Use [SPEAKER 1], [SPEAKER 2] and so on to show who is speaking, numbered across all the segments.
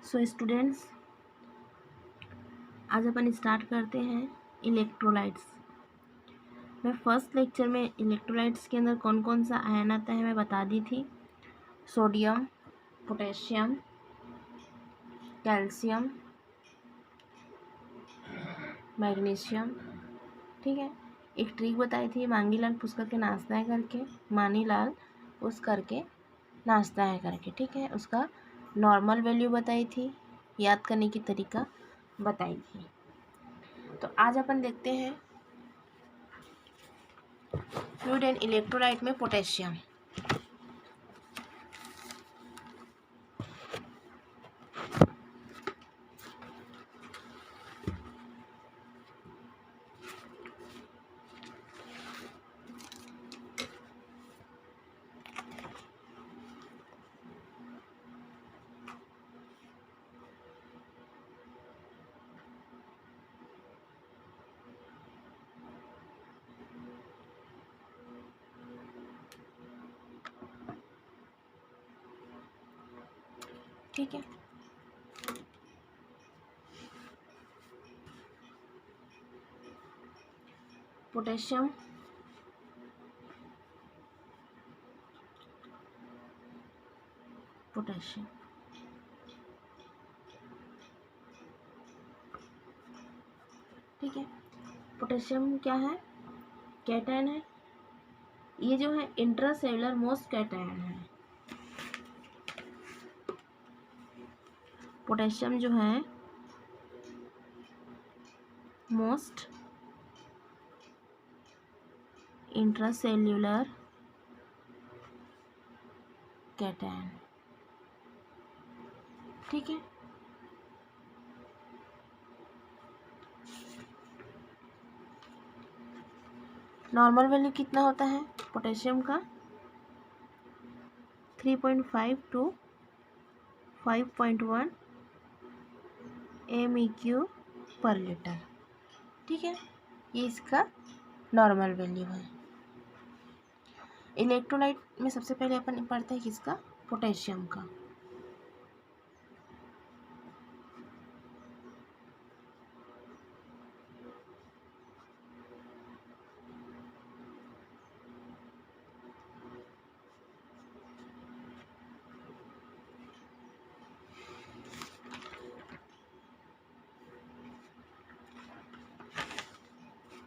[SPEAKER 1] So students, आज अपन start करते हैं इलेक्ट्रोलाइट्स। मैं फर्स्ट लेक्चर में इलेक्ट्रोलाइट्स के अंदर कौन कौन सा आयन आता है मैं बता दी थी। Sodium, potassium, calcium, magnesium. ठीक है, एक ट्रिक बताई थी, मांगीलाल पूछ करके नाचता है करके, मानीलाल पूछ करके नाचता है करके। ठीक है, उसका नॉर्मल वैल्यू बताई थी, याद करने की तरीका बताई थी। तो आज अपन देखते हैं फ्लूइड एंड इलेक्ट्रोलाइट में पोटेशियम। ठीक है, पोटेशियम पोटेशियम ठीक है, पोटेशियम क्या है? कैटायन है। ये जो है इंट्रासेलुलर मोस्ट कैटायन है। पोटेशियम जो है मोस्ट इंट्रासेल्युलर कैटायन। ठीक है, नॉर्मल वैल्यू कितना होता है पोटेशियम का? 3.5 to 5.1 MEQ पर लीटर। ठीक है, ये इसका नॉर्मल वैल्यू है। इलेक्ट्रोलाइट में सबसे पहले अपन पढ़ते हैं किसका? पोटेशियम का।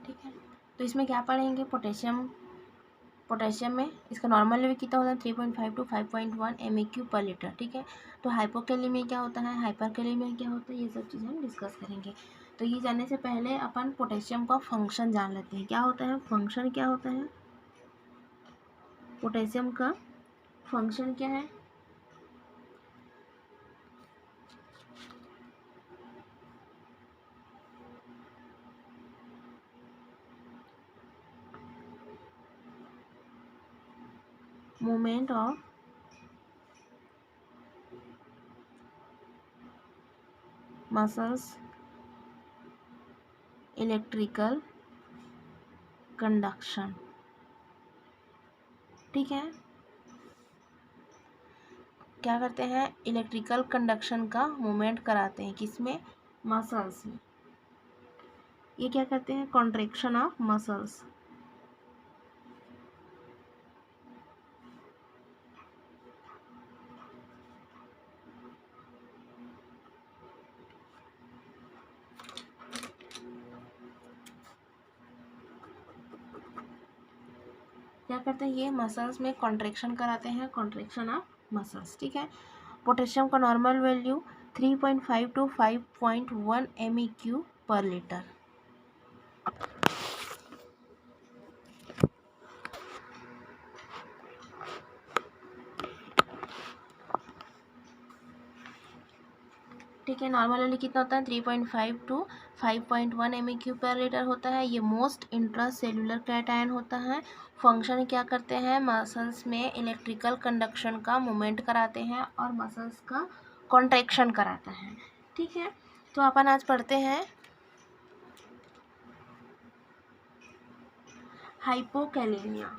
[SPEAKER 1] ठीक है, तो इसमें क्या पढ़ेंगे? पोटेशियम में इसका नॉर्मल लेवल कितना होता है? 3.5 to 5.1 MEQ पर लीटर। ठीक है, तो हाइपोकैलेमिया क्या होता है, हाइपरकैलेमिया क्या होता है, ये सब चीज़ें हम डिस्कस करेंगे। तो ये जानने से पहले अपन पोटेशियम का फंक्शन जान लेते हैं। क्या होता है फंक्शन? क्या होता है पोटेशियम का फंक्शन? क्या है? Movement of muscles, electrical conduction. ठीक है, क्या करते हैं? इलेक्ट्रिकल कंडक्शन का मूवमेंट कराते हैं। किसमें? मसल्स में। ये क्या करते हैं? Contraction of muscles. क्या करते हैं? ये मसल्स में कॉन्ट्रैक्शन कराते हैं, कॉन्ट्रैक्शन ऑफ मसल्स। ठीक है, पोटेशियम का नॉर्मल वैल्यू 3.5 to 5.1 MEQ पर लीटर। ठीक है, नॉर्मल वैल्यू कितना होता है? 3.5 to 5.1 MEQ पर लीटर होता है। ये मोस्ट इंट्रासेल्युलर कैटायन होता है। फंक्शन क्या करते हैं? मसल्स में इलेक्ट्रिकल कंडक्शन का मूवमेंट कराते हैं और मसल्स का कॉन्ट्रैक्शन कराता है। ठीक है, तो अपन आज पढ़ते हैं हाइपोकैलेमिया।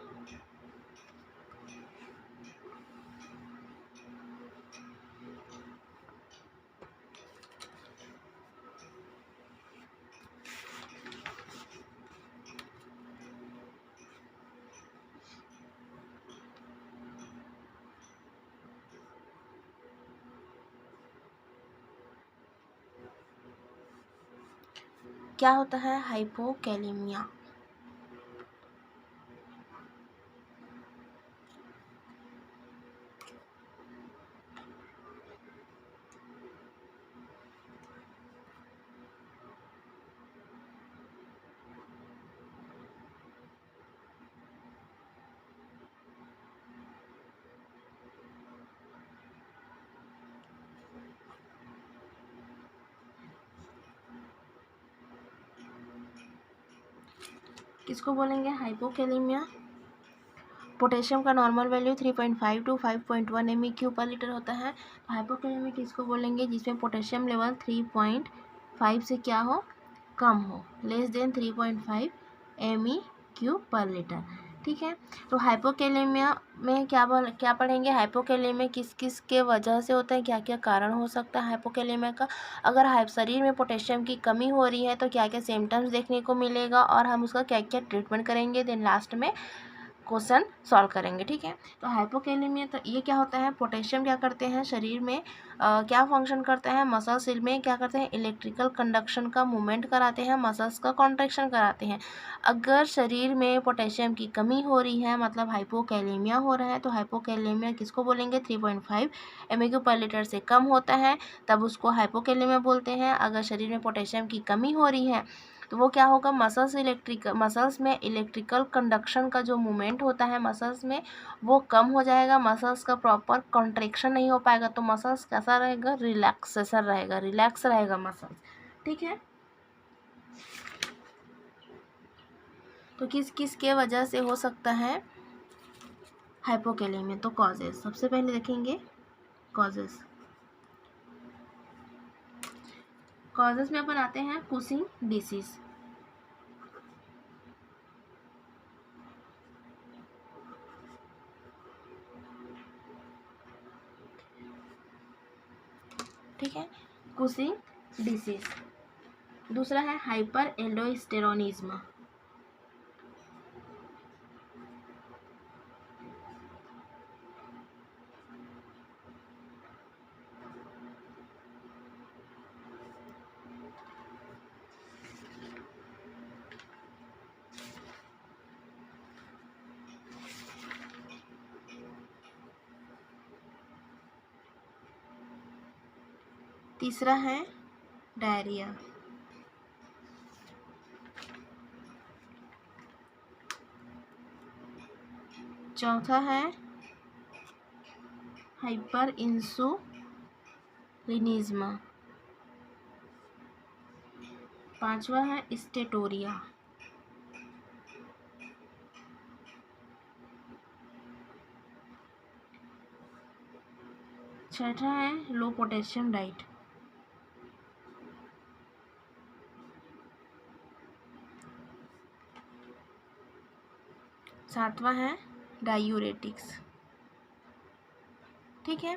[SPEAKER 1] क्या होता है? हाइपोकैलेमिया। किसको बोलेंगे? हाइपोकैलेमिया। पोटेशियम का नॉर्मल वैल्यू 3.5 टू 5.1 mEq/L होता है। तो हाइपोकैलेमिया किसको बोलेंगे? जिसमें पोटेशियम लेवल 3.5 से क्या हो? कम हो, लेस देन 3.5 mEq/L। ठीक है, तो हाइपोकैलेमिया में क्या पढ़ेंगे? हाइपोकैलेमिया किस किस के वजह से होता है, क्या क्या कारण हो सकता है हाइपोकैलेमिया का। अगर शरीर में पोटेशियम की कमी हो रही है तो क्या क्या सिम्टम्स देखने को मिलेगा और हम उसका क्या क्या ट्रीटमेंट करेंगे, देन लास्ट में क्वेश्चन सॉल्व करेंगे। ठीक है, तो हाइपोकैलेमिया, तो ये क्या होता है? पोटेशियम क्या करते हैं शरीर में, क्या फंक्शन करते हैं? मसल्स में क्या करते हैं? इलेक्ट्रिकल कंडक्शन का मूवमेंट कराते हैं, मसल्स का कॉन्ट्रैक्शन कराते हैं। अगर शरीर में पोटेशियम की कमी हो रही है मतलब हाइपोकैलेमिया हो रहा है, तो हाइपोकैलेमिया किसको बोलेंगे? 3.5 mEq/L से कम होता है तब उसको हाइपोकैलेमिया बोलते हैं। अगर शरीर में पोटेशियम की कमी हो रही है तो वो क्या होगा? मसल्स में इलेक्ट्रिकल कंडक्शन का जो मूवमेंट होता है मसल्स में वो कम हो जाएगा, मसल्स का प्रॉपर कॉन्ट्रैक्शन नहीं हो पाएगा, तो मसल्स कैसा रहेगा? रिलैक्स रहेगा मसल्स। ठीक है, तो किस किस के वजह से हो सकता है हाइपोकैलेमिया? तो कॉजेज सबसे पहले देखेंगे। कॉजेज में अपन आते हैं कुशिंग डिसीज। ठीक है, कुशिंग डिसीज। दूसरा है हाइपर एल्डोस्टेरोनिज्म। तीसरा है डायरिया। चौथा है हाइपर इंसुलिनिज्म। पांचवा है स्टेटोरिया। छठा है लो पोटेशियम डाइट। सातवां है डायूरेटिक्स। ठीक है,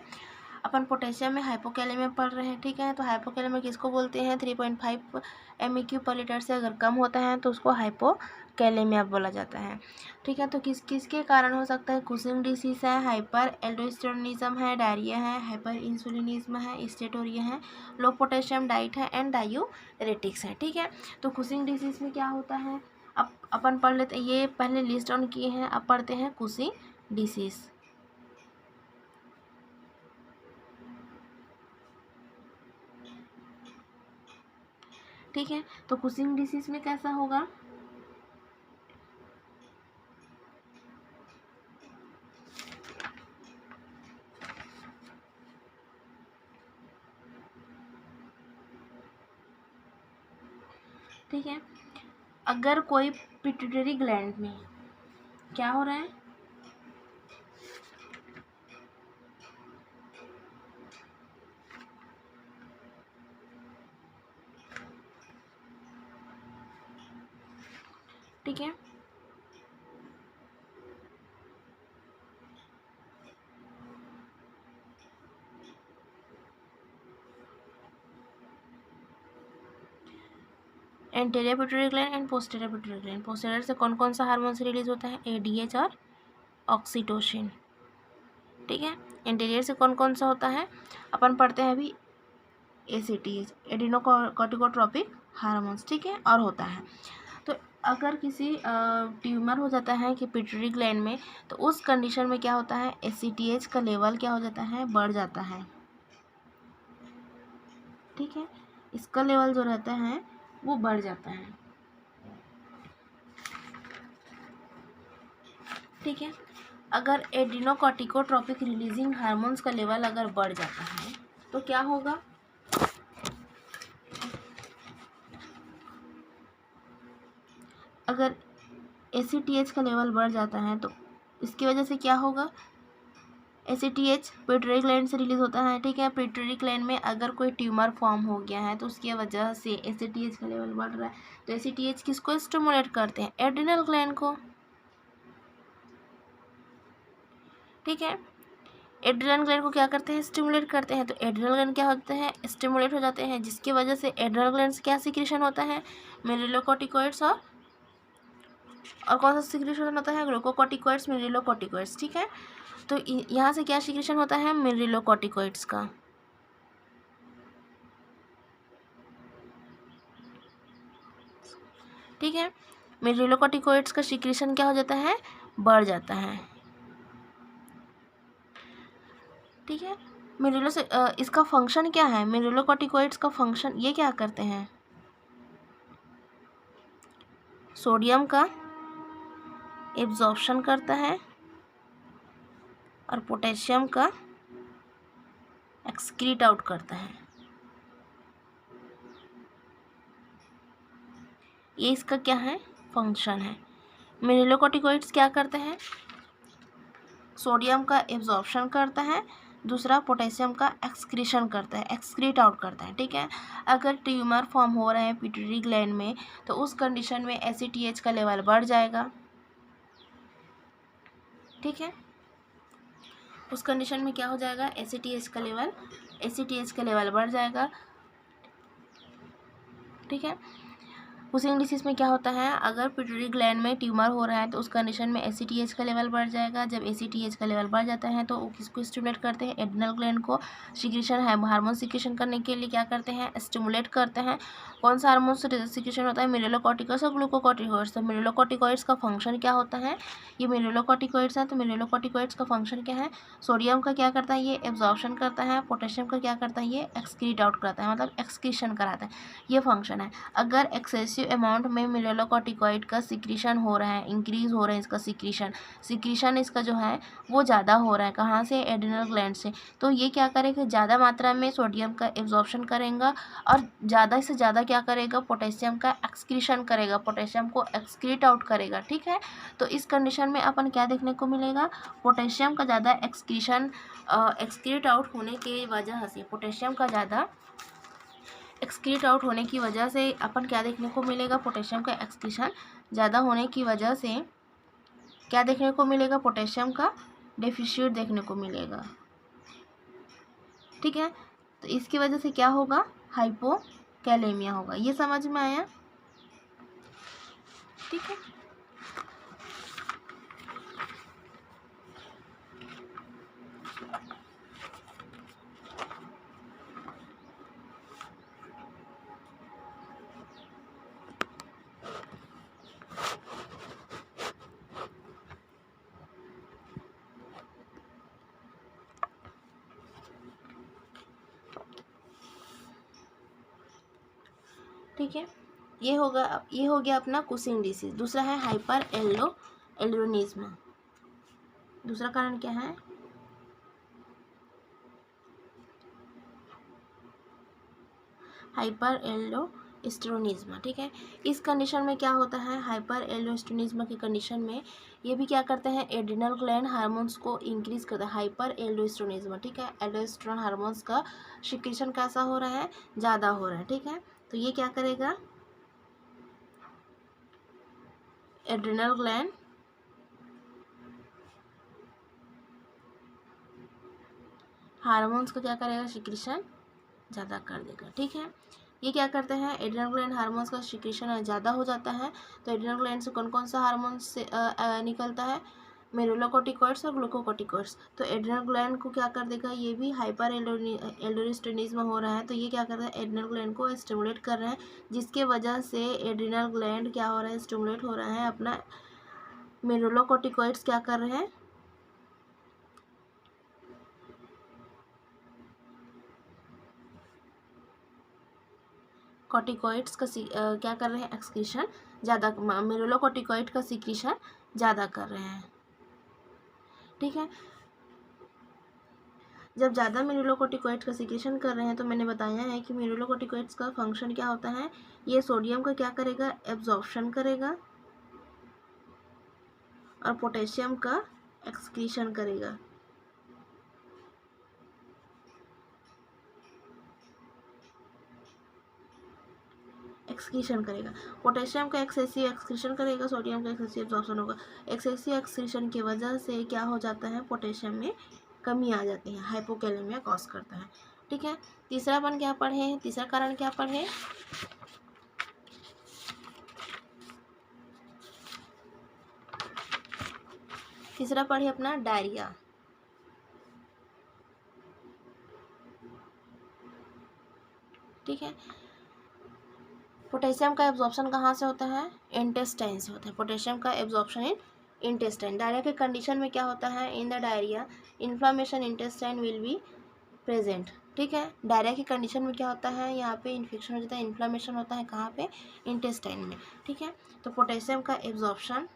[SPEAKER 1] अपन पोटेशियम में हाइपोकैलेमिया पढ़ रहे हैं। ठीक है, तो हाइपोकैलेमिया किसको बोलते हैं? 3.5 mEq/L से अगर कम होता है तो उसको हाइपोकैलेमिया बोला जाता है। ठीक है, तो किस किस के कारण हो सकता है? कुशिंग डिसीज है, हाइपर एल्डोस्टेरोनिज्म है, डायरिया है, हाइपर इंसुलिनिज्म है, स्टेटोरिया है, लो पोटेशियम डाइट है एंड डायूरेटिक्स है। ठीक है, तो कुशिंग डिसीज में क्या होता है अब अपन पढ़ लेते हैं, ये पहले लिस्ट डाउन किए हैं, अब पढ़ते हैं कुशिंग डिसीज। ठीक है, तो कुशिंग डिसीज में कैसा होगा? ठीक है, अगर कोई पिट्यूटरी ग्लैंड में क्या हो रहा है? ठीक है, anterior pituitary gland and posterior pituitary gland. Posterior से कौन कौन सा हार्मोन रिलीज होता है? ADH और ऑक्सीटोसिन। ठीक है, इंटीरियर से कौन कौन सा होता है अपन पढ़ते हैं अभी। ACTH, एडिनोकॉर्टिकोट्रोपिक हार्मोन्स, ठीक है, और होता है। तो अगर किसी ट्यूमर हो जाता है कि पिट्यूटरी ग्लैंड में, तो उस कंडीशन में क्या होता है, ACTH का लेवल क्या हो जाता है, बढ़ जाता है, ठीक है, इसका लेवल जो रहता है वो बढ़ जाता है, ठीक है। अगर एडिनोकॉर्टिकोट्रोपिक रिलीजिंग हार्मोन्स का लेवल अगर बढ़ जाता है तो क्या होगा, अगर ACTH का लेवल बढ़ जाता है तो इसकी वजह से क्या होगा, ACTH पिट्यूटरी ग्लैंड से रिलीज होता है, ठीक है। पिट्यूटरी ग्लैंड में अगर कोई ट्यूमर फॉर्म हो गया है तो उसकी वजह से ACTH का लेवल बढ़ रहा है, तो ACTH किसको स्टिमुलेट करते हैं, एड्रिनल ग्लैंड को, ठीक है। एड्रिनल ग्लैंड को क्या करते हैं, स्टिमुलेट करते हैं, तो एड्रिनल ग्लैंड क्या होते हैं, स्टिमुलेट हो जाते हैं, जिसकी वजह से एड्रिनल ग्लैंड से क्या सिक्रीशन होता है, मिनरलोकॉर्टिकॉइड्स और कौन सा सिक्रीशन होता है, ग्लूकोकॉर्टिकॉइड्स, मिनरलोकॉर्टिकॉइड्स, ठीक है। तो यहाँ से क्या सिक्रीशन होता है, मिनरलोकॉर्टिकॉइड्स का, ठीक है। मिनरलोकॉर्टिकॉइड्स का सिक्रीशन क्या हो जाता है, बढ़ जाता है, ठीक है। मिनरलो से इसका फंक्शन क्या है, मिनरलोकॉर्टिकॉइड्स का फंक्शन ये क्या करते हैं, सोडियम का एब्जॉर्प्शन करता है और पोटेशियम का एक्सक्रीट आउट करता है, ये इसका क्या है, फंक्शन है। मिनरलोकॉर्टिकॉइड्स क्या करते हैं, सोडियम का एब्जॉर्प्शन करता है, दूसरा पोटेशियम का एक्सक्रीशन करता है, एक्सक्रीट आउट करता है, ठीक है। अगर ट्यूमर फॉर्म हो रहे हैं पिट्यूटरी ग्लैंड में तो उस कंडीशन में ACTH का लेवल बढ़ जाएगा, ठीक है। उस कंडीशन में क्या हो जाएगा, ACTH का लेवल बढ़ जाएगा, ठीक है। कुशिंग डिसीज में क्या होता है, अगर पिट्यूटरी ग्लैंड में ट्यूमर हो रहा है तो उस कंडीशन में ACTH का लेवल बढ़ जाएगा। जब ACTH का लेवल बढ़ जाता है तो वो किसको स्टिमुलेट करते हैं, एड्रिनल ग्लैंड को सिक्रीशन है, हार्मोन सिक्रीशन करने के लिए क्या करते हैं, स्टिमुलेट करते हैं। कौन सा हार्मोन सिक्रीशन होता है, मिनरलोकॉर्टिकॉइड्स और ग्लूकोकॉर्टिकॉइड्स। तो मिनरलोकॉर्टिकॉइड्स का फंक्शन क्या होता है, ये मिनरलोकॉर्टिकॉइड्स है, तो मिनरलोकॉर्टिकॉइड्स का फंक्शन क्या है, सोडियम का क्या करता है, ये एब्जॉर्प्शन करता है, पोटेशियम का क्या करता है, ये एक्सक्रीट आउट करता है, मतलब एक्सक्रीशन कराता है, ये फंक्शन है। अगर एक्सेसिव अमाउंट में मिनरलोकॉर्टिकॉइड का सिक्रीशन हो रहा है, इंक्रीज हो रहा है इसका सिक्रीशन इसका जो है वो ज़्यादा हो रहा है, कहाँ से, एड्रिनल ग्लैंड से, तो ये क्या करेगा, ज़्यादा मात्रा में सोडियम का एब्जॉर्प्शन करेगा और ज़्यादा से ज़्यादा क्या करेगा, पोटेशियम का एक्सक्रीशन करेगा, पोटेशियम को एक्सक्रीट आउट करेगा, ठीक है। तो इस कंडीशन में अपन क्या देखने को मिलेगा, पोटेशियम का ज़्यादा एक्सक्रीट आउट होने की वजह से, पोटेशियम का ज़्यादा एक्सक्रीट आउट होने की वजह से अपन क्या देखने को मिलेगा, पोटेशियम का एक्सक्रीशन ज़्यादा होने की वजह से क्या देखने को मिलेगा, पोटेशियम का डेफिशिएट देखने को मिलेगा, ठीक है। तो इसकी वजह से क्या होगा, हाइपोकैलेमिया होगा, ये समझ में आया, ठीक है। ठीक है, ये हो गया अपना कुशिंग डिसीज। दूसरा है हाइपर एल्डोनिज्म। दूसरा कारण क्या है, हाइपर एल्डोस्टेरोनिज्म, ठीक है। इस कंडीशन में क्या होता है, हाइपर एल्डोस्टेरोनिज्म की कंडीशन में ये भी क्या करते हैं, एड्रिनल ग्लैंड हार्मोन्स को इंक्रीज करता है, हाइपर एल्डोस्टेरोनिज्म, ठीक है। एल्डोस्टेरोन हार्मोन्स का सिक्रीशन कैसा हो रहा है, ज़्यादा हो रहा है, ठीक है। तो ये क्या करेगा, एड्रिनल ग्लैंड हार्मोन्स को क्या करेगा, सिक्रीशन ज़्यादा कर देगा, ठीक है। ये क्या करते हैं, एड्रिनल ग्लैंड हार्मोन्स का सिक्रीशन ज़्यादा हो जाता है, तो एड्रिनल ग्लैंड से कौन कौन सा हार्मोन से निकलता है, मेरुलोकोर्टिकॉइड्स और ग्लूकोकोर्टिकॉइड्स। तो एड्रिनल ग्लैंड को क्या कर देगा, ये भी हाइपर एल्डोस्टेरोनिज्म हो रहा है, तो ये क्या कर रहा है, एड्रिनल ग्लैंड को स्टिमुलेट कर रहे हैं, जिसके वजह से एड्रिनल ग्लैंड क्या हो रहा है, स्टिमुलेट हो रहा है। अपना मेरुलोकोर्टिकॉइड्स क्या कर रहे हैं, कॉर्टिकॉइड्स का क्या कर रहे हैं, एक्सक्रीशन ज़्यादा, मेरुलोकोर्टिकॉइड का सिक्रीशन ज़्यादा कर रहे हैं। ठीक है, जब ज़्यादा मेरुलोकोर्टिकॉइड्स का सिक्रीशन कर रहे हैं, तो मैंने बताया है कि मेरुलोकोर्टिकॉइड्स का फंक्शन क्या होता है, ये सोडियम का क्या करेगा, एब्जॉर्प्शन करेगा और पोटेशियम का एक्सक्रीशन करेगा। एक्सक्रीशन करेगा, पोटेशियम का एक्सेसिव एक्सक्रीशन करेगा, सोडियम का एक्सेसिव एब्जॉर्प्शन होगा। एक्सेसिव एक्सक्रीशन की वजह से क्या हो जाता है, पोटेशियम में कमी आ जाती है, हाइपोकैलेमिया कॉज करता है। ठीक है, तीसरा अपन क्या पढ़े हैं, तीसरा कारण क्या पढ़े, तीसरा पढ़े अपना डायरिया। ठीक है, पोटेशियम का एब्जॉर्प्शन कहाँ से होता है, इंटेस्टाइन से होता है। पोटेशियम का एब्जॉर्प्शन इन इंटेस्टाइन। डायरिया के कंडीशन में क्या होता है, in the diarrhoea inflammation intestine will be present. ठीक है, डायरिया की कंडीशन में क्या होता है, यहाँ पे इन्फेक्शन हो जाता है, इन्फ्लामेशन होता है, कहाँ पे, इंटेस्टाइन में। ठीक है, तो पोटेशियम का एब्जॉर्प्शन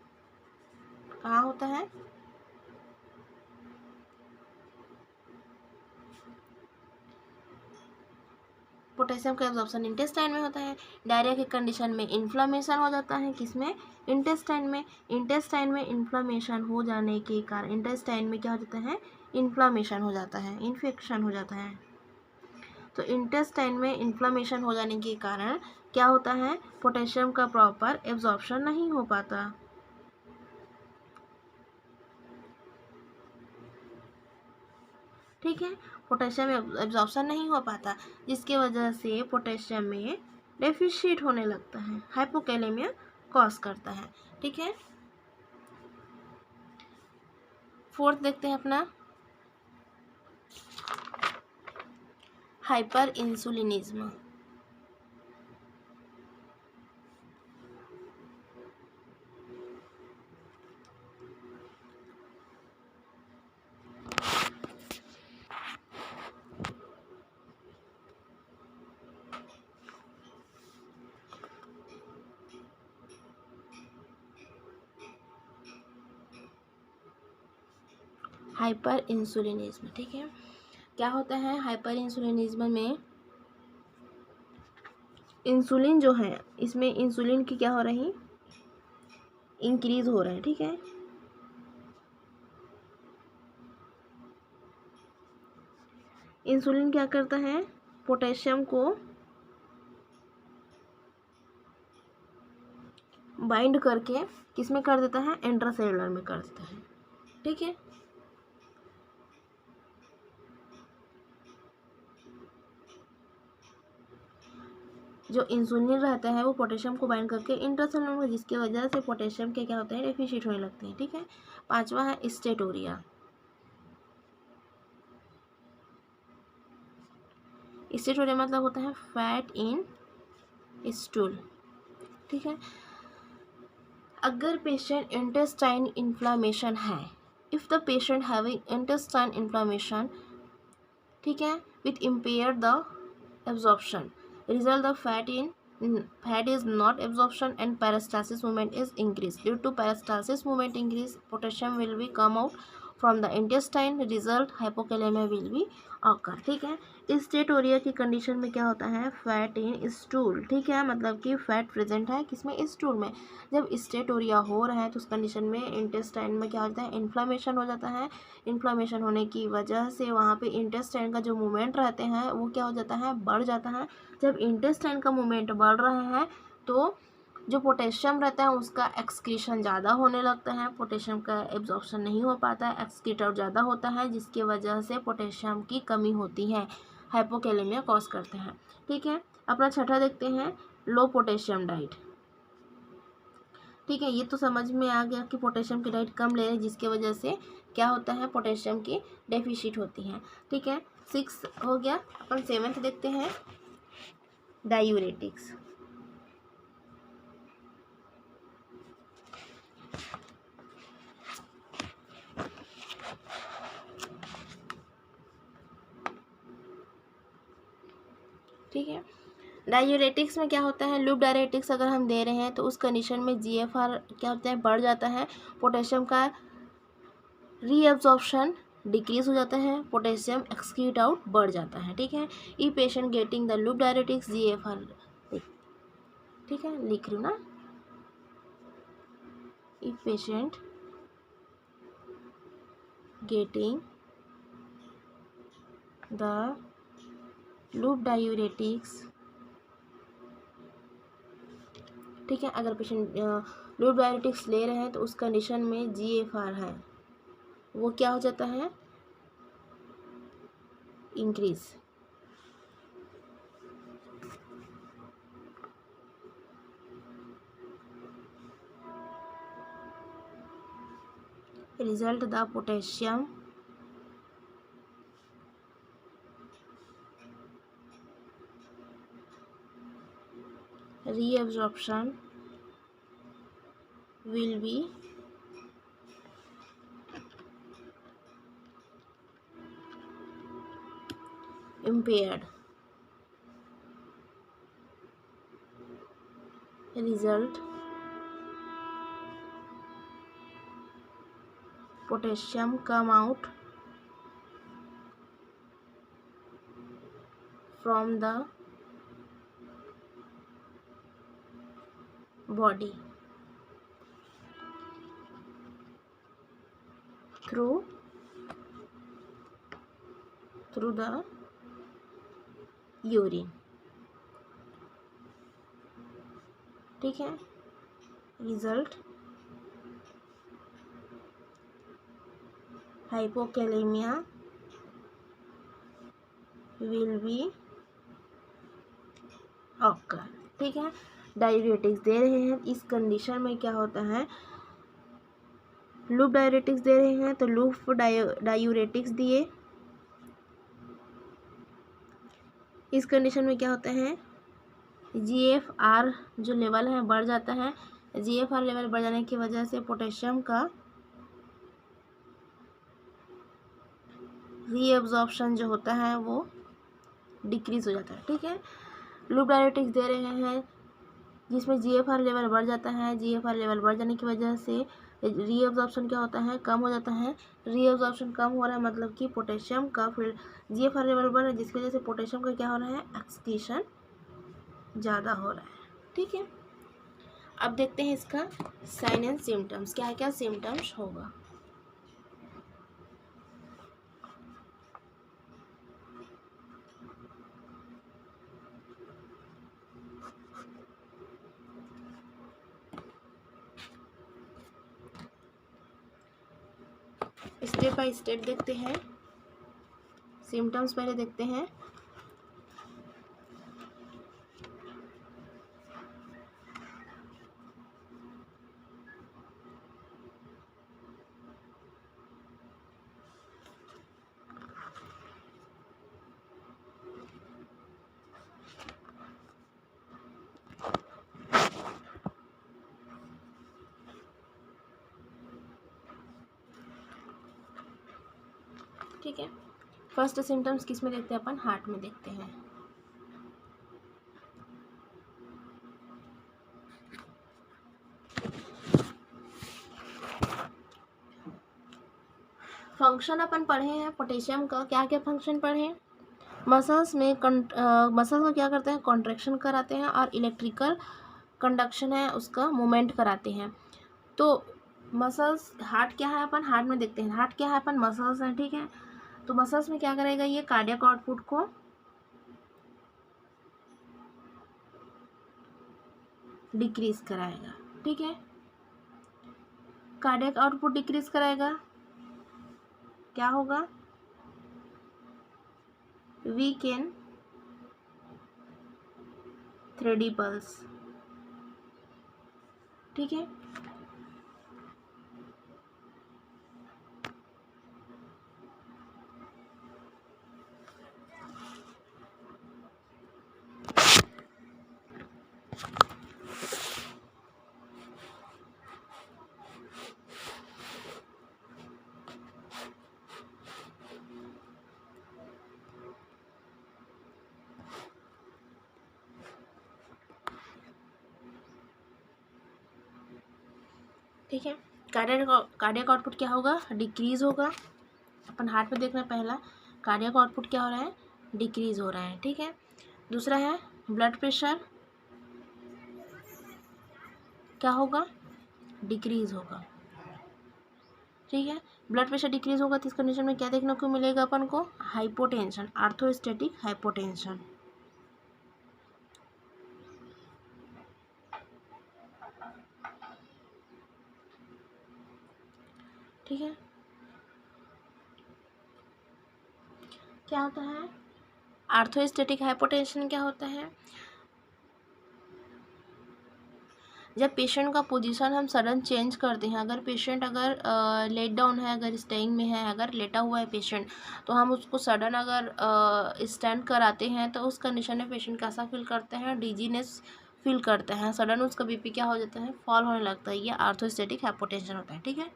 [SPEAKER 1] कहाँ होता है, पोटेशियम का एब्जॉर्प्शन इंटेस्टाइन में होता है। डायरिया की कंडीशन में इन्फ्लामेशन हो जाता है, किसमें, इंटेस्टाइन में। इंटेस्टाइन में इन्फ्लामेशन हो जाने के कारण, इंटेस्टाइन में क्या हो जाता है, इन्फ्लामेशन हो जाता है, इन्फेक्शन हो जाता है। तो इंटेस्टाइन में इन्फ्लामेशन हो जाने के कारण क्या होता है, पोटेशियम का प्रॉपर एब्जॉर्प्शन नहीं हो पाता। ठीक है, पोटेशियम एब्जॉर्प्शन नहीं हो पाता, जिसकी वजह से पोटेशियम में डेफिशिएट होने लगता है, हाइपोकैलेमिया कॉज करता है। ठीक है, फोर्थ देखते हैं अपना, हाइपर इंसुलिनिज्म। हाइपर इंसुलिनिज्म। ठीक है, क्या होता है हाइपर इंसुलिनिज्म में, इंसुलिन जो है, इसमें इंसुलिन की क्या हो रही, इंक्रीज हो रहा है। ठीक है, इंसुलिन क्या करता है, पोटेशियम को बाइंड करके किसमें कर देता है, इंट्रासेलुलर में कर देता है। ठीक है, जो इंसुलिन रहता है वो पोटेशियम को बाइंड करके इंट्रासेलुलर में, जिसकी वजह से पोटेशियम के क्या होते हैं, डेफिशिएट होने लगते हैं। ठीक है, पांचवा है स्टेटोरिया। स्टेटोरिया मतलब होता है फैट इन स्टूल। ठीक है, अगर पेशेंट इंटेस्टाइन इन्फ्लामेशन है, if the patient having intestine inflammation, ठीक है, with impair the absorption, result the fat is not absorption and peristalsis movement is increased. Due to peristalsis movement increase, potassium will be come out from the intestine, result hypokalemia will be occur. ठीक है, स्टेटोरिया की condition में क्या होता है, fat in stool. ठीक है, मतलब कि फैट प्रेजेंट है किसमें, स्टूल में। जब स्टेटोरिया हो रहा है तो उस कंडीशन में इंटेस्टाइन में क्या होता है, इन्फ्लामेशन हो जाता है। इन्फ्लामेशन होने की वजह से वहाँ पे इंटेस्टाइन का जो मूवमेंट रहते हैं वो क्या हो जाता है, बढ़ जाता है। जब इंटेस्टाइन का मूवमेंट बढ़ रहा है तो जो पोटेशियम रहता है उसका एक्सक्रीशन ज़्यादा होने लगता है, पोटेशियम का एब्जॉर्प्शन नहीं हो पाता है, एक्सक्रीटर ज़्यादा होता है, जिसकी वजह से पोटेशियम की कमी होती है, हाइपोकैलेमिया कॉज करते हैं। ठीक है, अपना छठा देखते हैं, लो पोटेशियम डाइट। ठीक है, ये तो समझ में आ गया कि पोटेशियम की डाइट कम ले रहे हैं जिसकी वजह से क्या होता है, पोटेशियम की डेफिशिट होती है। ठीक है, 6 हो गया। अपन 7th देखते हैं, डायूरेटिक्स। ठीक है, डायूरेटिक्स में क्या होता है, लूप डायरेटिक्स अगर हम दे रहे हैं तो उस कंडीशन में GFR क्या होता है, बढ़ जाता है, पोटेशियम का रीअब्जॉर्प्शन डिक्रीज हो जाता है, पोटेशियम एक्सक्रीट आउट बढ़ जाता है। ठीक है, a patient getting the loop diuretics GFR, ठीक है, लिख रही हूँ ना, a patient getting the loop diuretics. ठीक है, अगर पेशेंट लूप डायरेटिक्स ले रहे हैं तो उस कंडीशन में GFR है वो क्या हो जाता है, increase. Result the potassium reabsorption will be impaired. Result, potassium come out from the body through the urine। ठीक है, result hypokalemia will be occur. ठीक है, डायूरेटिक्स दे रहे हैं, इस कंडीशन में क्या होता है, लूप डायूरेटिक्स दे रहे हैं तो लूप डायूरेटिक्स दिए, इस कंडीशन में क्या होता है, GFR जो लेवल है बढ़ जाता है, GFR लेवल बढ़ जाने की वजह से पोटेशियम का रीअब्जॉर्प्शन जो होता है वो डिक्रीज हो जाता है। ठीक है, लूप डायरेटिक्स दे रहे हैं जिसमें GFR लेवल बढ़ जाता है, GFR लेवल बढ़ जाने की वजह से रीअब्जॉर्प्शन क्या होता है, कम हो जाता है। रीअब्जॉर्प्शन कम हो रहा है मतलब कि पोटेशियम का फिर GFR लेवल बढ़ रहा है जिसकी वजह से पोटेशियम का क्या हो रहा है, एक्सक्रीशन ज़्यादा हो रहा है। ठीक है, अब देखते हैं इसका साइन एंड सिम्टम्स, क्या क्या सिम्टम्स होगा। स्टेप बाय स्टेप देखते हैं, सिम्टम्स पहले देखते हैं। ठीक है, फर्स्ट सिम्टम्स किस में देखते हैं अपन, हार्ट में देखते हैं। फंक्शन अपन पढ़े हैं पोटेशियम का, क्या क्या फंक्शन पढ़े हैं, मसल्स में मसल्स में क्या करते हैं, कॉन्ट्रैक्शन कराते हैं और इलेक्ट्रिकल कंडक्शन है उसका मूवमेंट कराते हैं। तो मसल्स, हार्ट क्या है अपन हार्ट में देखते हैं, हार्ट क्या है अपन मसल्स हैं। ठीक है, तो मसल्स में क्या करेगा, ये कार्डियक आउटपुट को डिक्रीज कराएगा। ठीक है, कार्डियक आउटपुट डिक्रीज कराएगा, क्या होगा, वीकेन थ्रेडी पल्स। ठीक है, ठीक है। कार्डियक आउटपुट क्या होगा, डिक्रीज होगा। अपन हार्ट में देखना, पहला कार्डियक आउटपुट क्या हो रहा है, डिक्रीज हो रहा है। ठीक है। दूसरा है ब्लड प्रेशर, क्या होगा, डिक्रीज होगा। ठीक है। ब्लड प्रेशर डिक्रीज होगा तो इस कंडीशन में क्या देखने को मिलेगा अपन को, हाइपोटेंशन, आर्थोस्टेटिक हाइपोटेंशन। ठीक है। क्या होता है आर्थोस्टेटिक हाइपोटेंशन, क्या होता है, जब पेशेंट का पोजीशन हम सडन चेंज करते हैं। अगर पेशेंट अगर लेट डाउन है, अगर स्टेइंग में है, अगर लेटा हुआ है पेशेंट, तो हम उसको सडन अगर स्टैंड कराते हैं तो उस कंडीशन में पेशेंट कैसा फील करते हैं, डिजीनेस फील करते हैं, सडन उसका बीपी क्या हो जाता है, फॉल होने लगता है। ये आर्थोस्टेटिक हाइपोटेंशन होता है। ठीक है।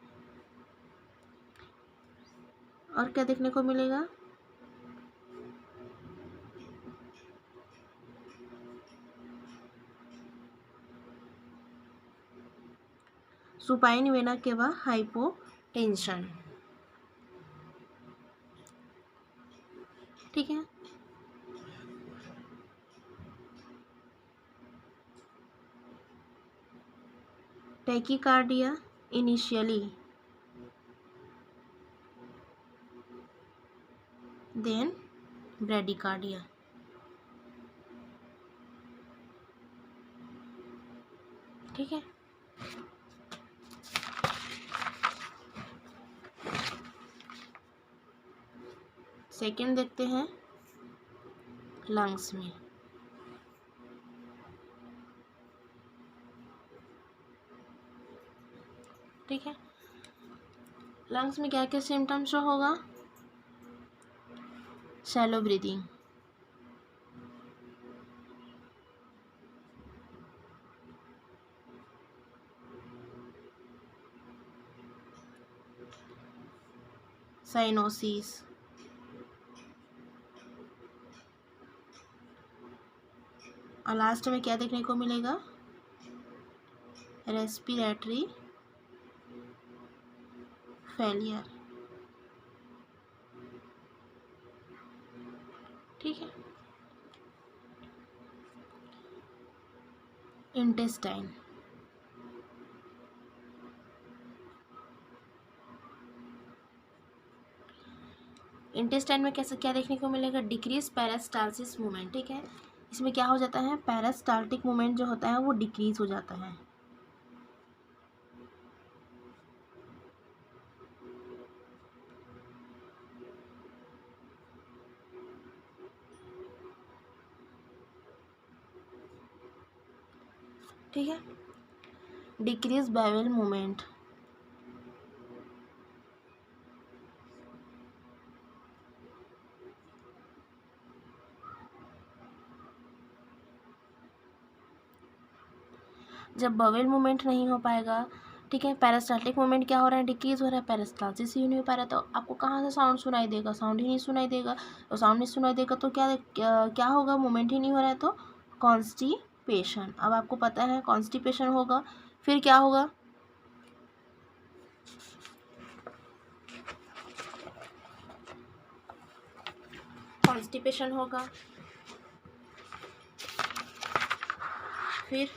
[SPEAKER 1] और क्या देखने को मिलेगा, सुपाइन वेना केवा हाइपोटेंशन। ठीक है। Tachycardia initially, then bradycardia. ठीक है। सेकंड देखते हैं लंग्स में। ठीक है। लंग्स में क्या क्या सिम्टम्स शो होगा, शैलो ब्रीदिंग, साइनोसिस, और लास्ट में क्या देखने को मिलेगा, रेस्पिरेटरी फेलियर। ठीक है। इंटेस्टाइन, इंटेस्टाइन में कैसे क्या देखने को मिलेगा, डिक्रीज पेरिस्टालसिस मूवमेंट। ठीक है। इसमें क्या हो जाता है, पेरिस्टाल्टिक मूवमेंट जो होता है वो डिक्रीज हो जाता है। ठीक है। डिक्रीज बावेल मूवमेंट, जब बावेल मूवमेंट नहीं हो पाएगा। ठीक है। पेरिस्टाल्टिक मूवमेंट क्या हो रहा है, डिक्रीज हो रहा है, पेरिस्टालसिस ही नहीं हो पा रहा, तो आपको कहाँ से साउंड सुनाई देगा, साउंड ही नहीं सुनाई देगा। तो साउंड नहीं सुनाई देगा तो क्या होगा, मूवमेंट ही नहीं हो रहा है, तो कॉन्स्टिपेशन। अब आपको पता है कॉन्स्टिपेशन होगा, फिर क्या होगा, कॉन्स्टिपेशन होगा, फिर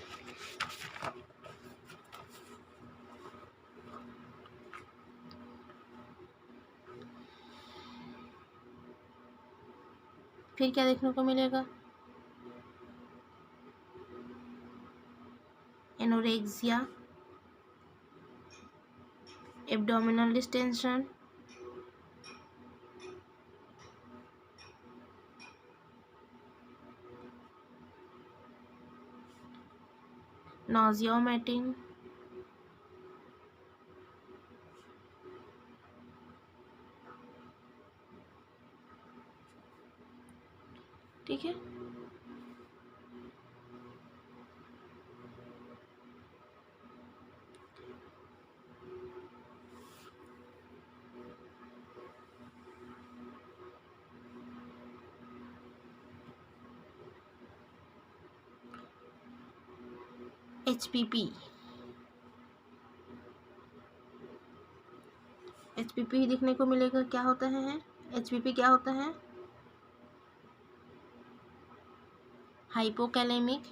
[SPEAKER 1] क्या देखने को मिलेगा, anorexia, abdominal distension, nausea vomiting, ठीक है। HPP देखने को मिलेगा। क्या होता है HPP? क्या होता है? Hypokalemic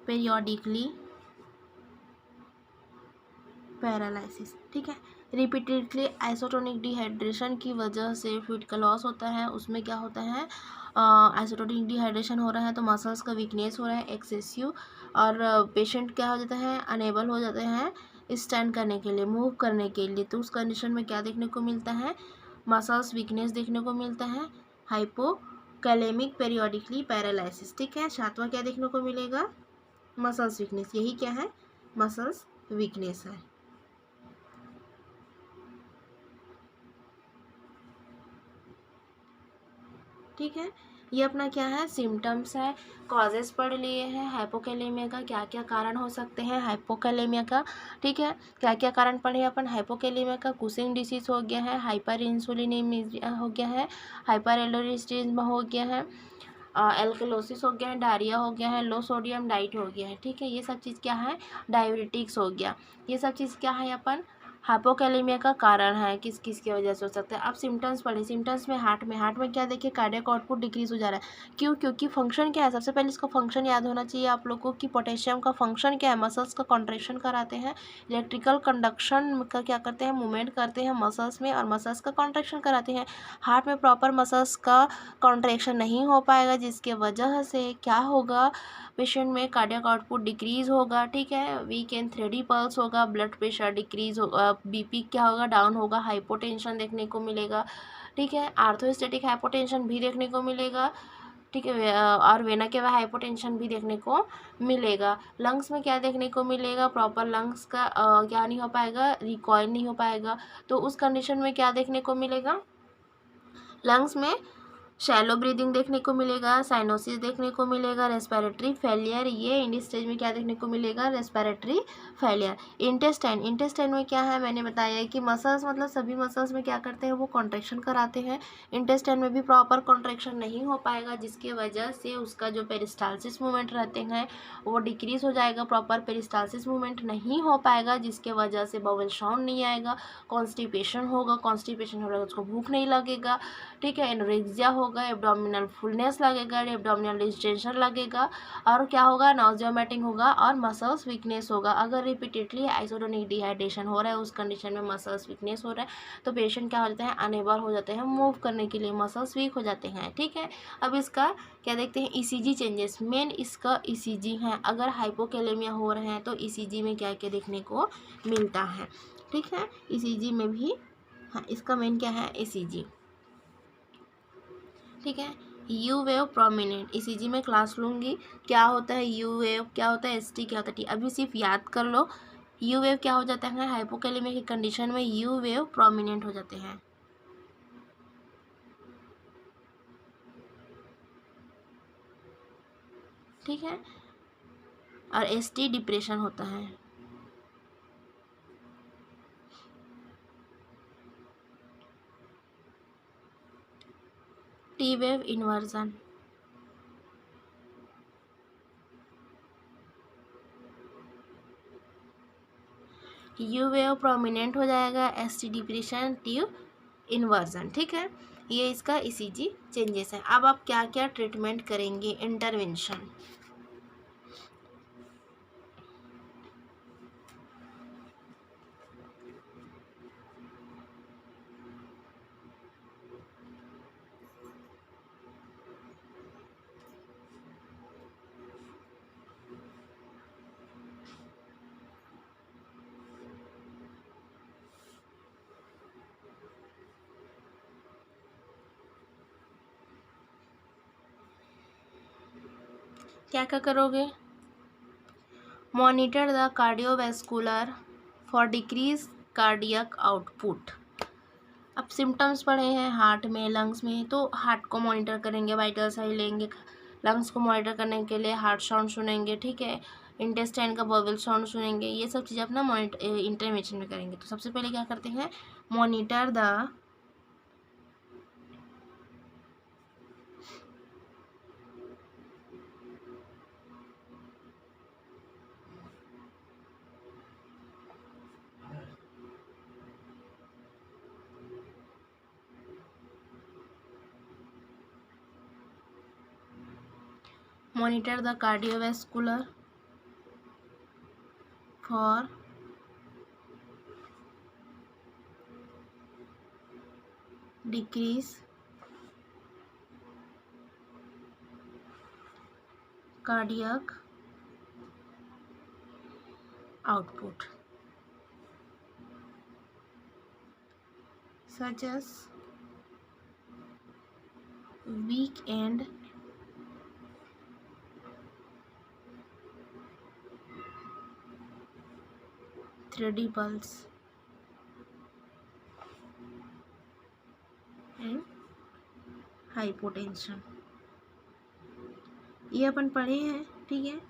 [SPEAKER 1] periodically paralysis. ठीक है। रिपीटेडली आइसोटोनिक डिहाइड्रेशन की वजह से फ्लूइड का लॉस होता है। उसमें क्या होता है, आइसोटोनिक डिहाइड्रेशन हो रहा है तो मसल्स का वीकनेस हो रहा है एक्सेसिव, और पेशेंट क्या हो जाता है, अनेबल हो जाते हैं स्टैंड करने के लिए, मूव करने के लिए। तो उस कंडीशन में क्या देखने को मिलता है, मसल्स वीकनेस देखने को मिलता है, हाइपोकैलेमिक पीरियोडिकली पैरालिसिस। ठीक है। सातवां क्या देखने को मिलेगा, मसल्स वीकनेस। यही क्या है, मसल्स वीकनेस है। ठीक है। ये अपना क्या है, सिम्टम्स है। कॉजेस पढ़ लिए हैं हाइपोकैलेमिया का, क्या क्या कारण हो सकते हैं हाइपोकैलेमिया का। ठीक है। क्या क्या कारण पढ़े अपन हाइपोकैलेमिया का, कुशिंग डिसीज हो गया है, हाइपर इंसुलिनेमिया हो गया है, हाइपर एल्डोस्टेरोनिज्म हो गया है, एल्कलोसिस हो गया है, डायरिया हो गया है, लो सोडियम डाइट हो गया है। ठीक है। ये सब चीज़ क्या है, डायबिटिक्स हो गया। ये सब चीज़ क्या है, अपन हाइपोकैलेमिया का कारण है, किस किस की वजह से हो सकता है। अब सिम्टम्स पढ़े। सिम्टम्स में हार्ट में क्या देखिए, कार्डियक आउटपुट डिक्रीज हो जा रहा है। क्यों? क्योंकि फंक्शन क्या है, सबसे पहले इसका फंक्शन याद होना चाहिए आप लोगों को कि पोटेशियम का फंक्शन क्या है, मसल्स का कॉन्ट्रैक्शन कराते हैं, इलेक्ट्रिकल कंडक्शन का क्या करते हैं, मूवमेंट करते हैं मसल्स में, और मसल्स का कॉन्ट्रैक्शन कराते हैं। हार्ट में प्रॉपर मसल्स का कॉन्ट्रैक्शन नहीं हो पाएगा, जिसके वजह से क्या होगा, पेशेंट में कार्डियक आउटपुट डिक्रीज होगा। ठीक है। वीक एंड थ्रेडी पल्स होगा, ब्लड प्रेशर डिक्रीज होगा, बीपी क्या होगा, डाउन होगा, हाइपोटेंशन देखने को मिलेगा। ठीक है। आर्थोस्टेटिक हाइपोटेंशन भी देखने को मिलेगा। ठीक है। और वेना केवा हाइपोटेंशन भी देखने को मिलेगा। लंग्स में क्या देखने को मिलेगा, प्रॉपर लंग्स का क्या नहीं हो पाएगा, रिकॉइल नहीं हो पाएगा। तो उस कंडीशन में क्या देखने को मिलेगा, लंग्स में शैलो ब्रीदिंग देखने को मिलेगा, साइनोसिस देखने को मिलेगा, रेस्पिरेटरी फेलियर। ये इन स्टेज में क्या देखने को मिलेगा, रेस्पिरेटरी फेलियर। इंटेस्टाइन में क्या है, मैंने बताया है कि मसल्स, मतलब सभी मसल्स में क्या करते हैं, वो कॉन्ट्रैक्शन कराते हैं। इंटेस्टाइन में भी प्रॉपर कॉन्ट्रैक्शन नहीं हो पाएगा, जिसके वजह से उसका जो पेरिस्टालसिस मूवमेंट रहते हैं वो डिक्रीज हो जाएगा। प्रॉपर पेरिस्टालसिस मूवमेंट नहीं हो पाएगा, जिसके वजह से बबल साउंड नहीं आएगा, कॉन्स्टिपेशन होगा, कॉन्स्टिपेशन हो रहा है उसको भूख नहीं लगेगा। ठीक है। एनोरेक्सिया होगा, एब्डोमिनल फुलनेस लगेगा, एब्डोमिनल डिस्टेंशन लगेगा, और क्या होगा, नॉजियोमेटिंग होगा, और मसल्स वीकनेस होगा। अगर रिपीटेडली आइसोटोनिक डिहाइड्रेशन हो रहा है, उस कंडीशन में मसल्स वीकनेस हो रहा है, तो पेशेंट क्या हो जाते हैं, अनेबल हो जाते हैं मूव करने के लिए, मसल्स वीक हो जाते हैं। ठीक है। अब इसका क्या देखते हैं, ईसीजी चेंजेस। मेन इसका ईसीजी है, अगर हाइपोकैलेमिया हो रहे हैं तो ईसीजी में क्या क्या देखने को मिलता है। ठीक है। ईसीजी में भी हाँ, इसका मेन क्या है, ईसीजी। ठीक है। यू वेव प्रोमिनेंट, ईसीजी में क्लास लूँगी, क्या होता है यू वेव, क्या होता है एसटी, क्या होता है टी, अभी सिर्फ याद कर लो। यू वेव क्या हो जाता है, हाइपोकैलेमिया की कंडीशन में यू वेव प्रोमिनेंट हो जाते हैं। ठीक है। और एसटी डिप्रेशन होता है। T wave inversion. You wave prominent हो जाएगा, एसटी डिप्रेशन, टी इन्वर्जन। ठीक है। ये इसका ईसीजी चेंजेस है। अब आप क्या क्या ट्रीटमेंट करेंगे, इंटरवेंशन। क्या क्या करोगे, monitor the cardiovascular for decrease cardiac output. अब सिम्टम्स पढ़े हैं हार्ट में, लंग्स में, तो हार्ट को मॉनिटर करेंगे, वाइटल साइन लेंगे, लंग्स को मॉनिटर करने के लिए हार्ट साउंड सुनेंगे। ठीक है। इंटेस्टाइन का बबल साउंड सुनेंगे। ये सब चीज़ें अपना मॉनिटर इंटरवेंशन में करेंगे। तो सबसे पहले क्या करते हैं, monitor the monitor the cardiovascular for decrease cardiac output such as weak and thready pulse and hypotension। ये अपन पढ़े हैं, ठीक है।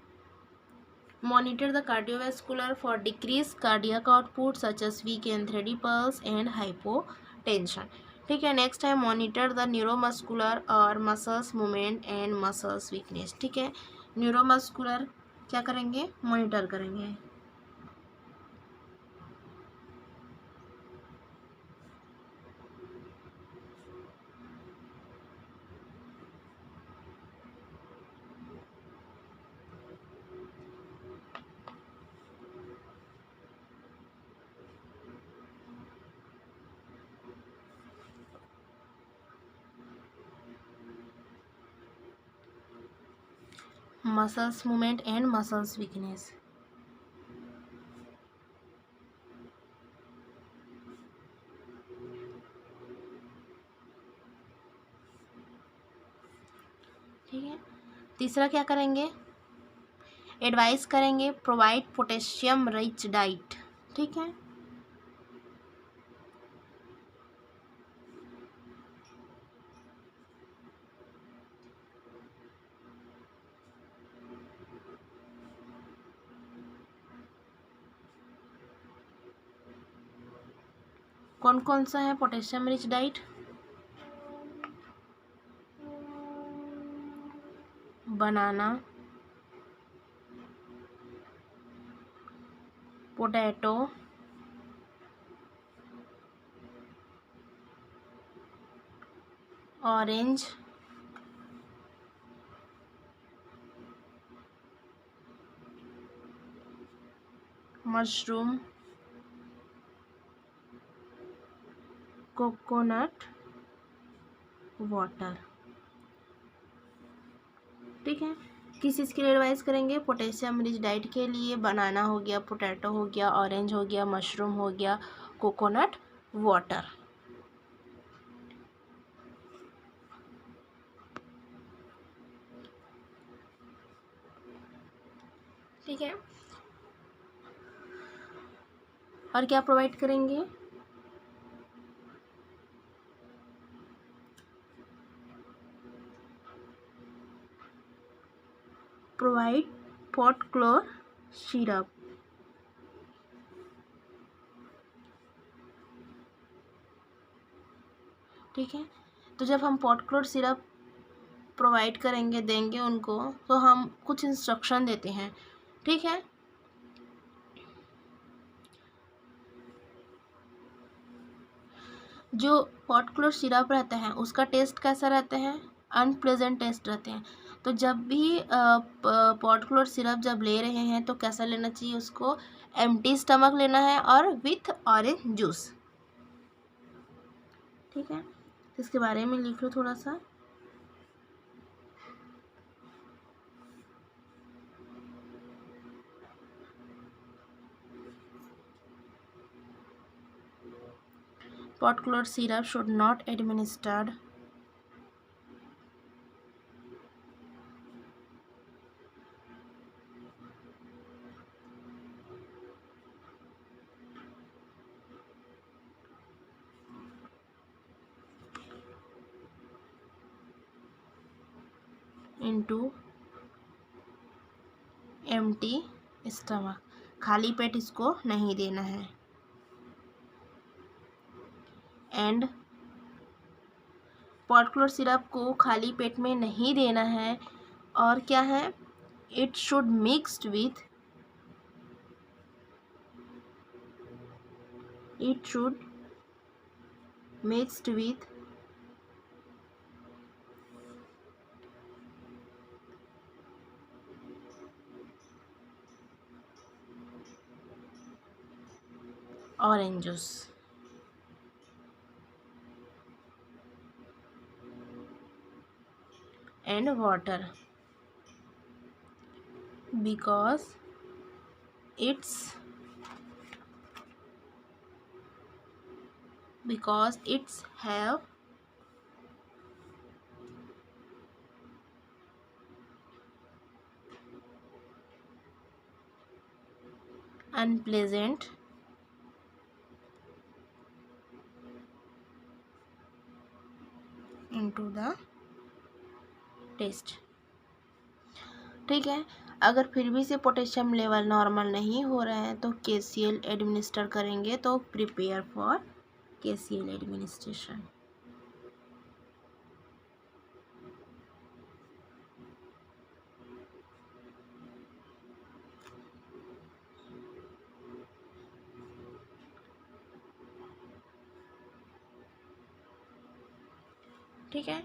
[SPEAKER 1] Monitor the cardiovascular for decrease cardiac output such as weak and thready pulse and hypotension, ठीक है। Next है monitor the neuromuscular और muscles movement and muscles weakness, ठीक है। न्यूरोमस्कुलर क्या करेंगे, मॉनिटर करेंगे। Muscles movement and muscles weakness, ठीक है। तीसरा क्या करेंगे, एडवाइस करेंगे प्रोवाइड पोटेशियम रिच डाइट, ठीक है। कौन कौन सा है potassium rich diet, banana, potato, orange, mushroom, coconut water, ठीक है। किस चीज़ के लिए एडवाइस करेंगे, पोटेशियम रिच डाइट के लिए। बनाना हो गया, पोटैटो हो गया, ऑरेंज हो गया, मशरूम हो गया, कोकोनट वाटर, ठीक है। और क्या प्रोवाइड करेंगे, प्रोवाइड पॉट क्लोर सिरप, ठीक है। तो जब हम पॉट क्लोर सिरप प्रोवाइड करेंगे, देंगे उनको, तो हम कुछ इंस्ट्रक्शन देते हैं, ठीक है। जो पॉट क्लोर सिरप रहता है उसका टेस्ट कैसा रहता है, अनप्लेजेंट टेस्ट रहते हैं। तो जब भी पॉट क्लोर सिरप जब ले रहे हैं तो कैसा लेना चाहिए, उसको एम्प्टी स्टमक लेना है और विथ ऑरेंज जूस, ठीक है। इसके बारे में लिख लो थोड़ा सा। Pot chloride syrup should not administered into empty stomach, खाली पेट इसको नहीं देना है। एंड पॉट क्लोर सिरप को खाली पेट में नहीं देना है। और क्या है, it should mixed with orange juice and water because it's have unpleasant into the taste। ठीक है, अगर फिर भी से पोटेशियम लेवल नॉर्मल नहीं हो रहे हैं तो KCl एडमिनिस्टर करेंगे। तो प्रिपेयर फॉर KCl एडमिनिस्ट्रेशन। ठीक है,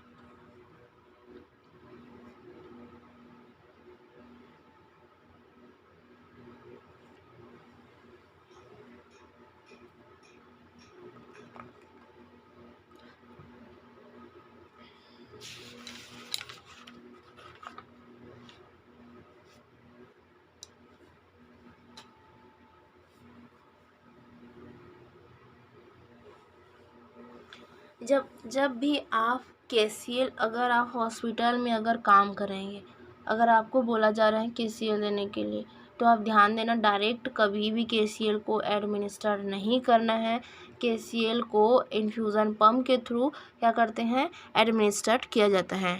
[SPEAKER 1] जब भी आप KCl, अगर आप हॉस्पिटल में अगर काम करेंगे, अगर आपको बोला जा रहा है KCl देने के लिए, तो आप ध्यान देना, डायरेक्ट कभी भी KCl को एडमिनिस्टर नहीं करना है। KCl को इन्फ्यूज़न पम्प के थ्रू क्या करते हैं, एडमिनिस्ट्रेट किया जाता है।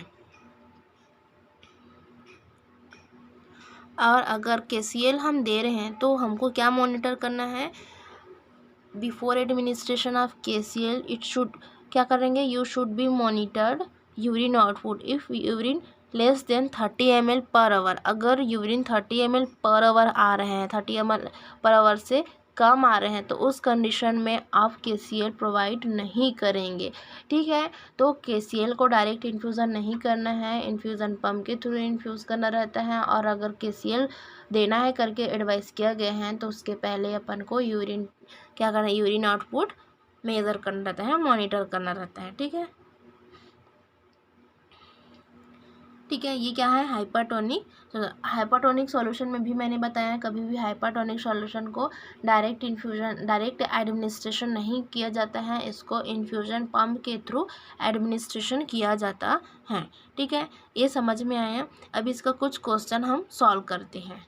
[SPEAKER 1] और अगर KCl हम दे रहे हैं तो हमको क्या मॉनिटर करना है, before administration of KCl it should क्या करेंगे, you should be monitored urine output if urine less than 30 ml per hour. अगर यूरिन 30 ml पर आवर आ रहे हैं, 30 ml पर आवर से कम आ रहे हैं, तो उस कंडीशन में आप KCl प्रोवाइड नहीं करेंगे। ठीक है, तो KCl को डायरेक्ट इन्फ्यूज़न नहीं करना है, इन्फ्यूज़न पम्प के थ्रू इन्फ्यूज़ करना रहता है। और अगर KCl देना है करके एडवाइस किया गया है तो उसके पहले अपन को यूरिन क्या करना है, यूरिन आउटपुट मेज़र करना रहता है, मॉनिटर करना रहता है। ठीक है, ठीक है, ये क्या है, हाइपरटोनिक। तो हाइपरटोनिक सॉल्यूशन में भी मैंने बताया है, कभी भी हाइपरटोनिक सॉल्यूशन को डायरेक्ट इन्फ्यूजन, डायरेक्ट एडमिनिस्ट्रेशन नहीं किया जाता है, इसको इन्फ्यूजन पम्प के थ्रू एडमिनिस्ट्रेशन किया जाता है। ठीक है, ये समझ में आया। अब इसका कुछ क्वेश्चन हम सॉल्व करते हैं।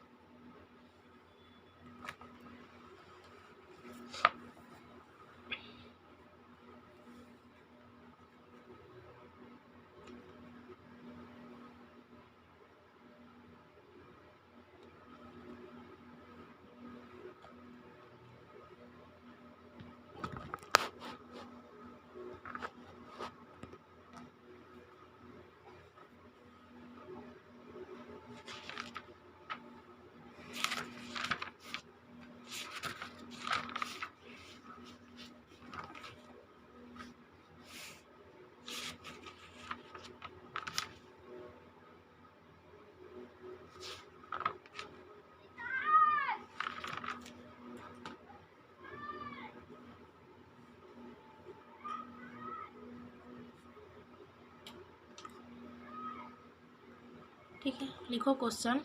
[SPEAKER 1] ठीक है, लिखो question.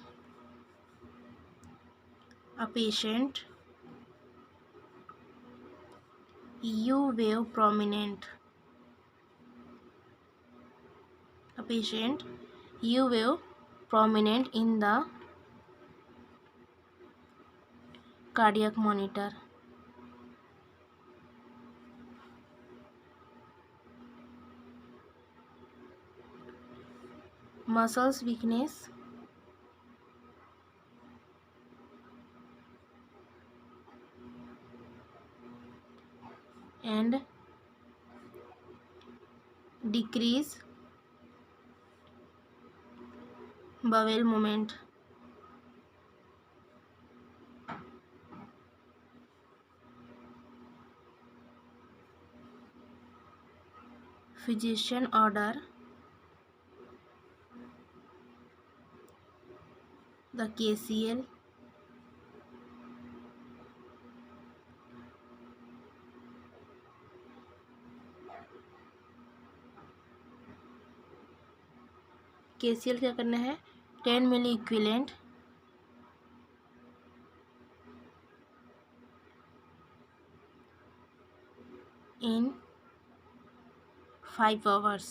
[SPEAKER 1] A patient U wave prominent, a patient U wave prominent in the cardiac monitor, muscles weakness and decrease bowel movement, physician order the KCl KCl क्या करना है, 10 मिली equivalent in 5 hours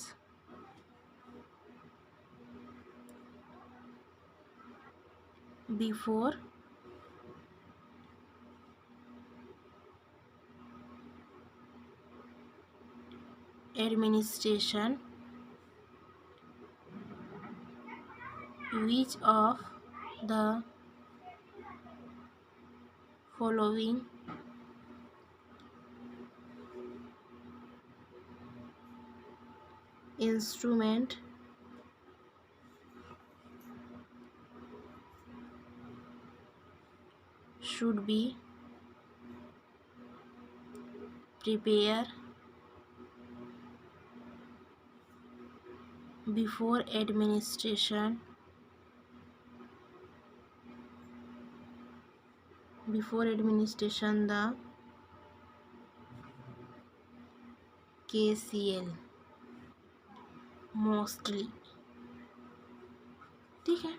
[SPEAKER 1] before administration. Which of the following instrument should be prepared before administration the KCl mostly. ठीक है,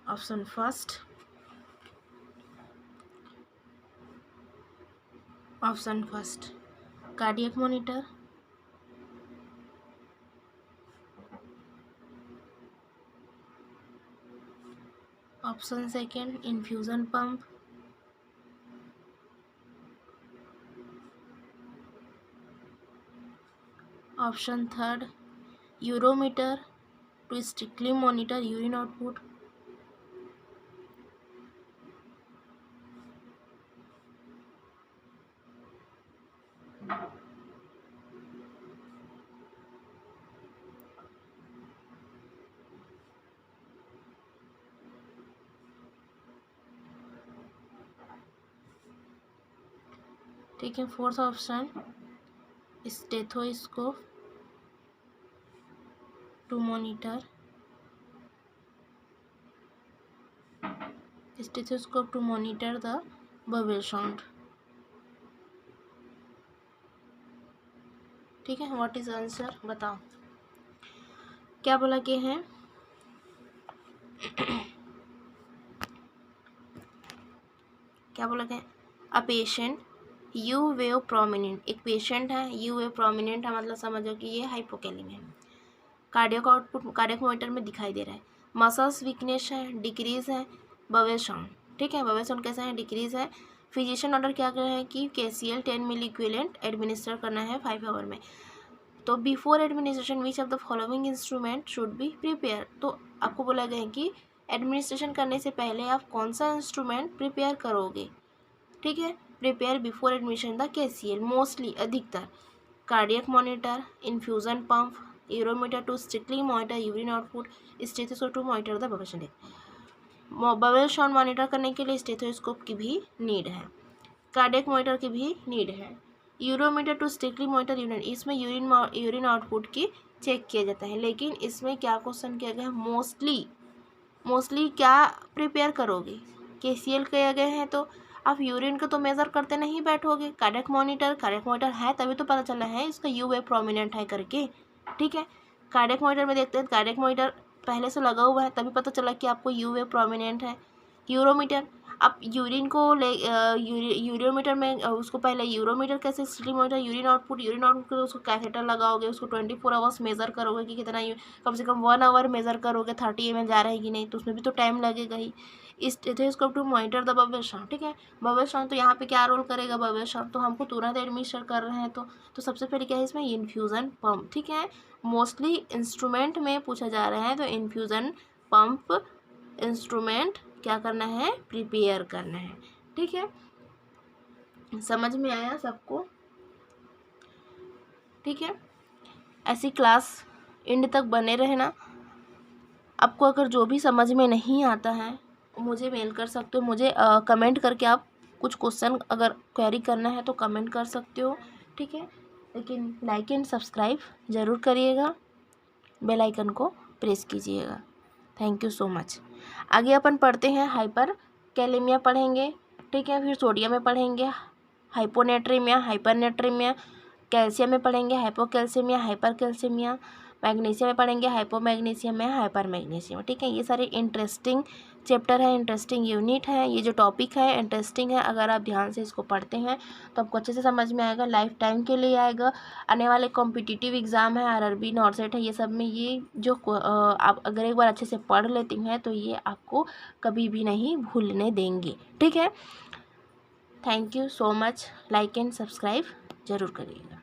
[SPEAKER 1] option first, cardiac monitor, option second infusion pump, option third urometer to strictly monitor urine output, ठीक है। Fourth option stethoscope to monitor the bubble sound. ठीक है, what is answer बताओ, क्या बोला के हैं, क्या बोला गया, a patient you wave prominent, एक पेशेंट है यू वेव प्रोमिनेंट है, मतलब समझो कि ये हाइपोकैलेमिया है, कार्डियक आउटपुट कार्डियक मॉनिटर में दिखाई दे रहा है, मसल्स वीकनेस है, डिक्रीज है, बबल साउंड। ठीक है, बबल साउंड कैसा है, डिक्रीज है। फिजिशियन ऑर्डर क्या कर रहे हैं कि KCl 10 मिली इक्विवेलेंट एडमिनिस्टर करना है 5 आवर में। तो before administration which of the following instrument should be prepare, तो आपको बोला गया है कि एडमिनिस्ट्रेशन करने से पहले आप कौन सा इंस्ट्रूमेंट प्रिपेयर करोगे। ठीक है, prepare before admission the KCl mostly, अधिकतर cardiac monitor, infusion pump, urometer to strictly monitor urine output, stethoscope to monitor the bubble sound. Bubble sound monitor करने के लिए स्टेथोस्कोप की भी नीड है, कार्डियक मॉनिटर की भी नीड है, यूरोमीटर टू स्ट्रिक्टली मॉनिटर यूरिन, इसमें यूरिन आउटपुट की चेक किया जाता है। लेकिन इसमें क्या क्वेश्चन किया गया है, मोस्टली क्या प्रिपेयर करोगे, KCl किया गया है तो आप यूरिन को तो मेज़र करते नहीं बैठोगे। कार्डियक मॉनिटर है तभी तो पता चला है इसका यू वेव प्रोमिनेंट है करके। ठीक है, कार्डियक मॉनिटर में देखते हैं, कार्डियक मॉनिटर पहले से लगा हुआ है तभी पता चला कि आपको यू वेव प्रोमिनेंट है। यूरोमीटर, आप यूरिन को यूरोमीटर में उसको पहले यूरोमीटर कैसे स्ट्रिक्टली मॉनिटर यूरिन आउटपुट के उसको कैथेटर लगाओगे, उसको 24 आवर्स मेज़र करोगे कि कितना, कम से कम 1 आवर मेज़र करोगे 30 ml जा रहा है कि नहीं, तो उसमें भी तो टाइम लगेगा ही। Stethoscope to monitor the bubble sound. ठीक है, बबल साउंड तो यहाँ पे क्या रोल करेगा, बबल साउंड तो हमको तुरंत एडमिनिस्टर कर रहे हैं, तो सबसे पहले क्या है इसमें इन्फ्यूज़न पंप। ठीक है, मोस्टली इंस्ट्रूमेंट में पूछा जा रहा है तो इन्फ्यूज़न पंप इंस्ट्रूमेंट क्या करना है, प्रिपेयर करना है। ठीक है, समझ में आया सबको। ठीक है, ऐसी क्लास एंड तक बने रहना। आपको अगर जो भी समझ में नहीं आता है मुझे मेल कर सकते हो, मुझे कमेंट करके आप कुछ क्वेश्चन अगर क्वेरी करना है तो कमेंट कर सकते हो। ठीक है, लेकिन लाइक एंड सब्सक्राइब ज़रूर करिएगा, बेल आइकन को प्रेस कीजिएगा। Thank you so much. आगे अपन पढ़ते हैं, हाइपर कैलेमिया पढ़ेंगे। ठीक है, फिर सोडियम में पढ़ेंगे, हाइपोनेट्रीमिया, हाइपरनेट्रीमिया, कैल्शियम में पढ़ेंगे हाइपोकैल्सीमिया, हाइपरकैल्सीमिया, मैग्नीशियम में पढ़ेंगे हाइपोमैग्नीशियम में, हाइपर मैग्नीशियम, ठीक है। ये सारे इंटरेस्टिंग चैप्टर है, इंटरेस्टिंग यूनिट है, ये जो टॉपिक है इंटरेस्टिंग है। अगर आप ध्यान से इसको पढ़ते हैं तो आपको अच्छे से समझ में आएगा, लाइफ टाइम के लिए आएगा। आने वाले कॉम्पिटिटिव एग्ज़ाम है, आरआरबी, नॉर्सेट है, ये सब में ये जो आप अगर एक बार अच्छे से पढ़ लेती हैं तो ये आपको कभी भी नहीं भूलने देंगे, ठीक है। Thank you so much. Like and subscribe ज़रूर करिएगा।